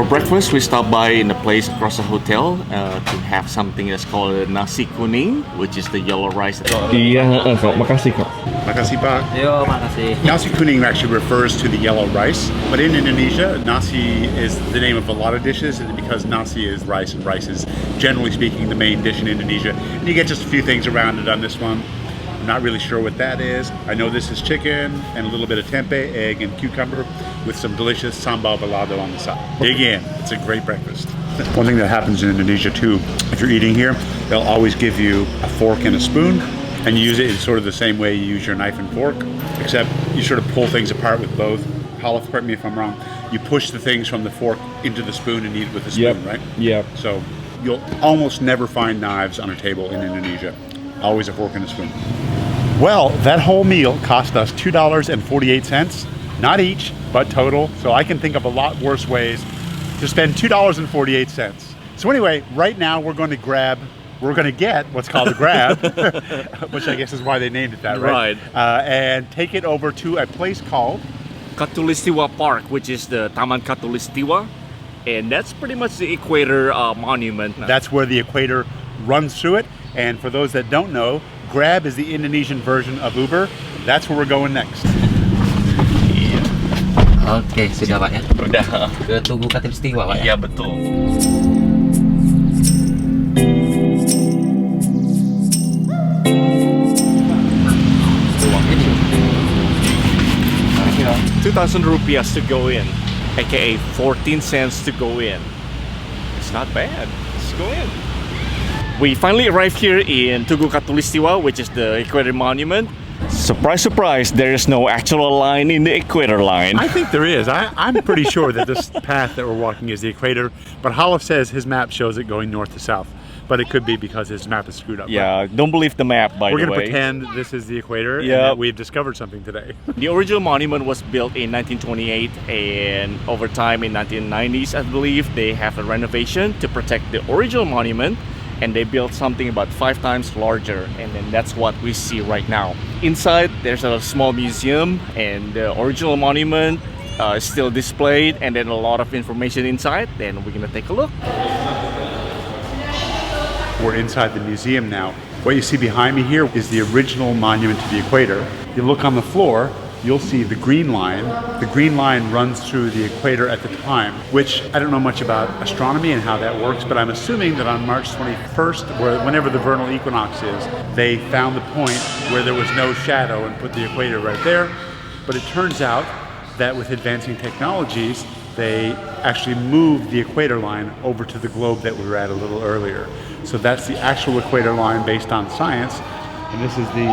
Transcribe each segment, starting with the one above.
breakfast, we stopped by in a place across the hotel to have something that's called nasi kuning, which is the yellow rice. Iya, kok. Makasih kok. Makasih Pak. Yo, makasih. Nasi kuning actually refers to the yellow rice, but in Indonesia, nasi is the name of a lot of dishes, and because nasi is rice, and rice is generally speaking the main dish in Indonesia, and you get just a few things around it on this one. I'm not really sure what that is. I know this is chicken and a little bit of tempeh, egg, and cucumber with some delicious sambal balado on the side. Dig in. It's a great breakfast. One thing that happens in Indonesia too, if you're eating here, they'll always give you a fork and a spoon, and you use it in sort of the same way you use your knife and fork, except you sort of pull things apart with both. Halef, correct me if I'm wrong. You push the things from the fork into the spoon and eat it with the spoon, right? Yep. So you'll almost never find knives on a table in Indonesia. Always a fork and a spoon. Well, that whole meal cost us $2.48, not each, but total. So I can think of a lot worse ways to spend $2.48. So anyway, right now we're going to get what's called a grab, which I guess is why they named it that, right? And take it over to a place called Khatulistiwa Park, which is the Taman Khatulistiwa, and that's pretty much the Equator Monument. That's where the equator runs through it. And for those that don't know, Grab is the Indonesian version of Uber. That's where we're going next. Oke, sudah Pak ya? Udah. Ke Tugu Khatulistiwa Pak ya? Iya, betul. ₹2,000 to go in, aka 14 cents to go in. It's not bad. Let's go in. We finally arrived here in Tugu Khatulistiwa, which is the Equator Monument. Surprise, surprise, there is no actual line in the equator line. I think there is. I'm pretty sure that this path that we're walking is the equator, but Halef says his map shows it going north to south. But it could be because his map is screwed up. Yeah, don't believe the map, by the way. We're going to pretend this is the equator and that we've discovered something today. The original monument was built in 1928, and over time in 1990s, I believe, they have a renovation to protect the original monument, and they built something about 5 times larger, and then that's what we see right now. Inside, there's a small museum, and the original monument is still displayed, and then a lot of information inside. Then we're gonna take a look. We're inside the museum now. What you see behind me here is the original monument to the equator. You look on the floor, you'll see the green line. The green line runs through the equator at the time, which I don't know much about astronomy and how that works, but I'm assuming that on March 21st, whenever the vernal equinox is, they found the point where there was no shadow and put the equator right there. But it turns out that with advancing technologies, they actually moved the equator line over to the globe that we were at a little earlier. So that's the actual equator line based on science, and this is the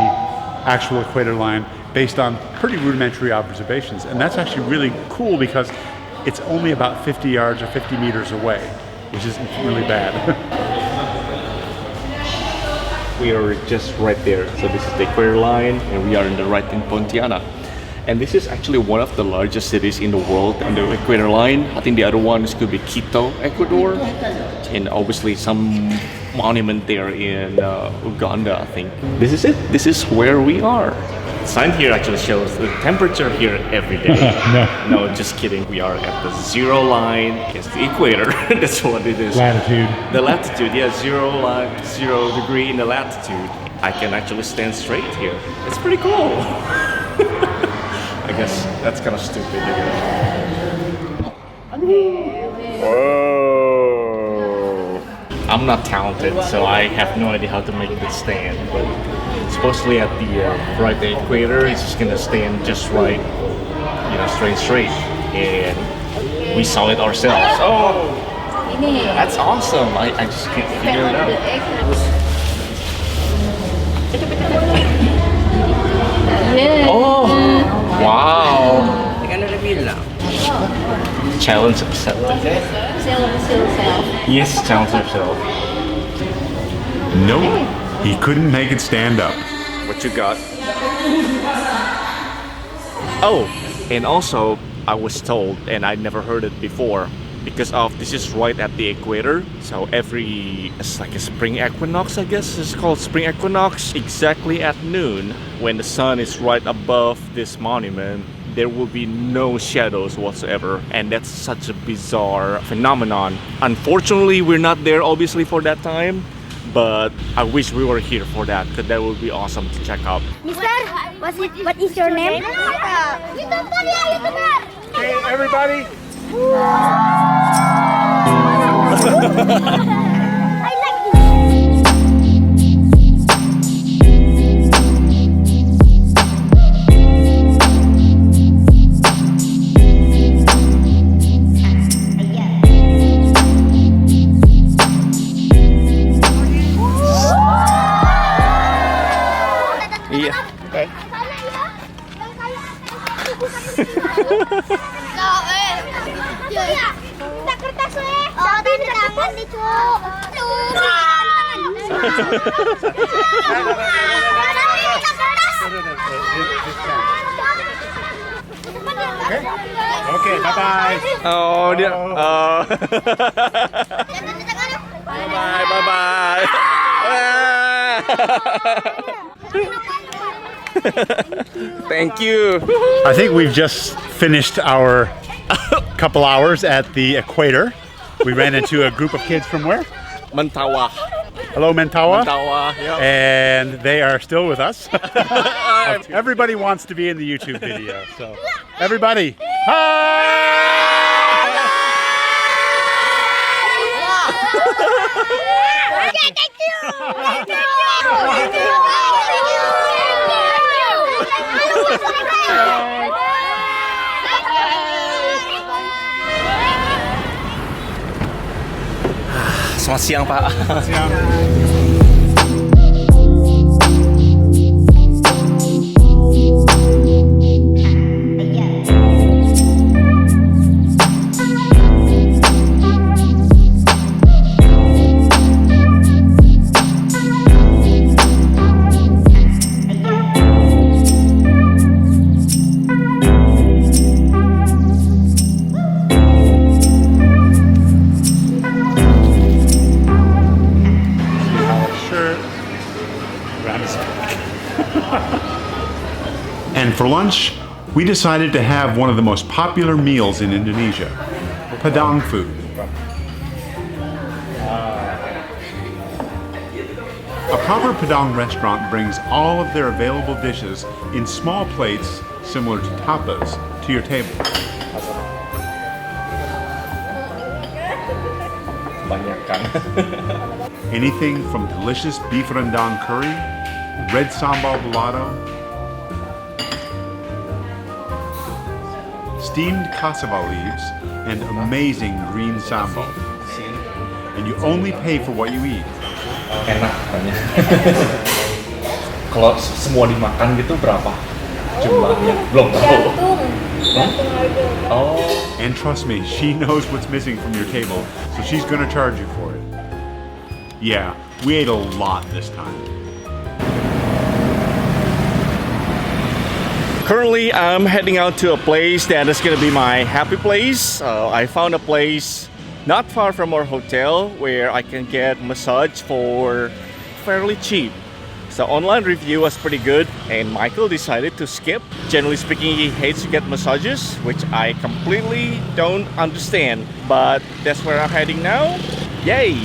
actual equator line based on pretty rudimentary observations. And that's actually really cool because it's only about 50 yards or 50 meters away, which isn't really bad. We are just right there. So this is the equator line, and we are in the right in Pontianak. And this is actually one of the largest cities in the world on the equator line. I think the other one could be Quito, Ecuador, and obviously some monument there in Uganda, I think. This is it. This is where we are. The sign here actually shows the temperature here every day. No, just kidding. We are at the 0 line. It's the equator. That's what it is. Latitude. The latitude, yeah, 0 degree in the latitude. I can actually stand straight here. It's pretty cool. I guess that's kind of stupid. Whoa! I'm not talented, so I have no idea how to make this stand. But supposedly at the right equator, it's just gonna stand just right, you know, straight. And we saw it ourselves. Oh, that's awesome! I just can't figure it out. Oh, wow! Challenge accepted. Yes, challenge yourself. Nope, he couldn't make it stand up. What you got? Oh, and also I was told, and I never heard it before, because of this is right at the equator, so it's like a spring equinox, I guess it's called spring equinox, exactly at noon when the sun is right above this monument, there will be no shadows whatsoever, and that's such a bizarre phenomenon. Unfortunately, we're not there obviously for that time, but I wish we were here for that, because that would be awesome to check out. Mister, what is your name? Hey, everybody. I like this. Iya. Okay. Minta kertas weh. Tapi tangan nih, Cuk. Okay, bye-bye. Oh, dia. Oh. Bye bye. Thank you. I think we've just finished our couple hours at the equator. We ran into a group of kids from where? Mentawai. Hello, Mentawa. Mentawai. Yeah. And they are still with us. Everybody wants to be in the YouTube video, so everybody, hi! Thank you. Selamat siang, Pak. And for lunch, we decided to have one of the most popular meals in Indonesia, Padang food. A proper Padang restaurant brings all of their available dishes in small plates similar to tapas to your table. Anything from delicious beef rendang curry, red sambal balado, steamed cassava leaves, and amazing green sambal. And you only pay for what you eat. Enak katanya. Kalau semua dimakan gitu berapa jumlahnya? Belum tahu. Gantung harga. Oh. And trust me, she knows what's missing from your table, so she's gonna charge you for it. Yeah, we ate a lot this time. Currently, I'm heading out to a place that is gonna be my happy place. I found a place not far from our hotel where I can get massage for fairly cheap. So online review was pretty good, and Michael decided to skip. Generally speaking, he hates to get massages, which I completely don't understand. But that's where I'm heading now. Yay!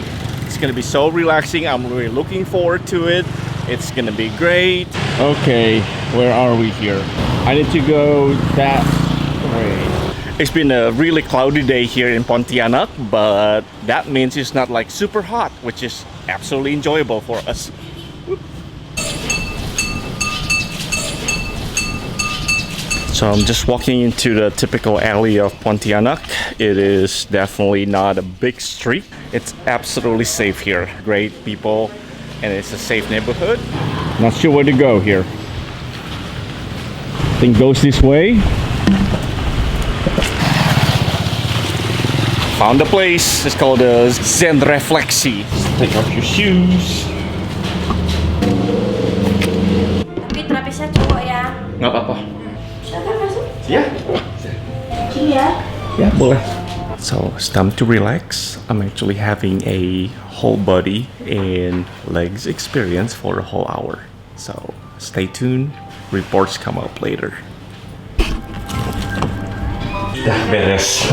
It's gonna be so relaxing. I'm really looking forward to it. It's gonna be great. Okay, where are we here? I need to go that way. It's been a really cloudy day here in Pontianak, but that means it's not like super hot, which is absolutely enjoyable for us. So I'm just walking into the typical alley of Pontianak. It is definitely not a big street. It's absolutely safe here. Great people, and it's a safe neighborhood. Not sure where to go here. I think goes this way. Found a place. It's called Zen Refleksi. Take off your shoes. Tapi terapisnya cowok ya. Nggak apa-apa. Silakan masuk. Ya. Sini ya. Ya, boleh. So it's time to relax. I'm actually having a whole body and legs experience for a whole hour. So stay tuned. Reports come up later. Dah beres.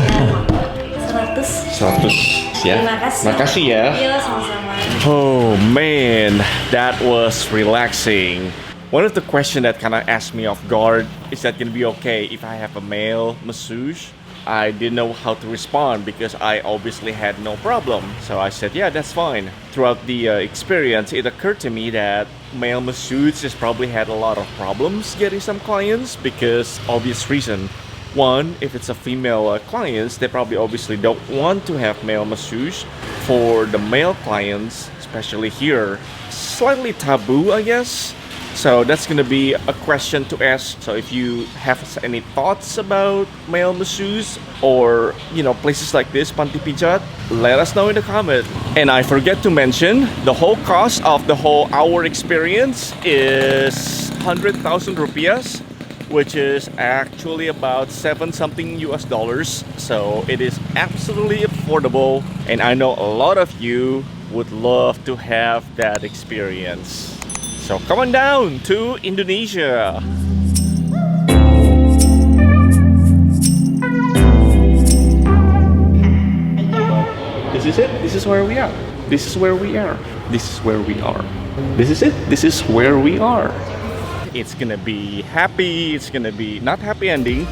100. 100 ya. Terima kasih. Makasih ya. Iya, sama-sama. Oh man, that was relaxing. One of the questions that kind of asked me off guard is that gonna be okay if I have a male masseuse? I didn't know how to respond because I obviously had no problem. So I said, yeah, that's fine. Throughout the experience, it occurred to me that male masseuses probably had a lot of problems getting some clients because obvious reason. One, if it's a female clients, they probably obviously don't want to have male masseuse. For the male clients, especially here, slightly taboo, I guess. So that's gonna be a question to ask. So if you have any thoughts about male masseuse or places like this, Panti Pijat, let us know in the comment. And I forget to mention, the whole cost of the whole hour experience is 100,000 rupiahs, which is actually about $7 something US. So it is absolutely affordable, and I know a lot of you would love to have that experience. So come on down to Indonesia. This is it. This is where we are. This is where we are. This is where we are. This is it. This is where we are. It's gonna be happy. It's gonna be not happy ending,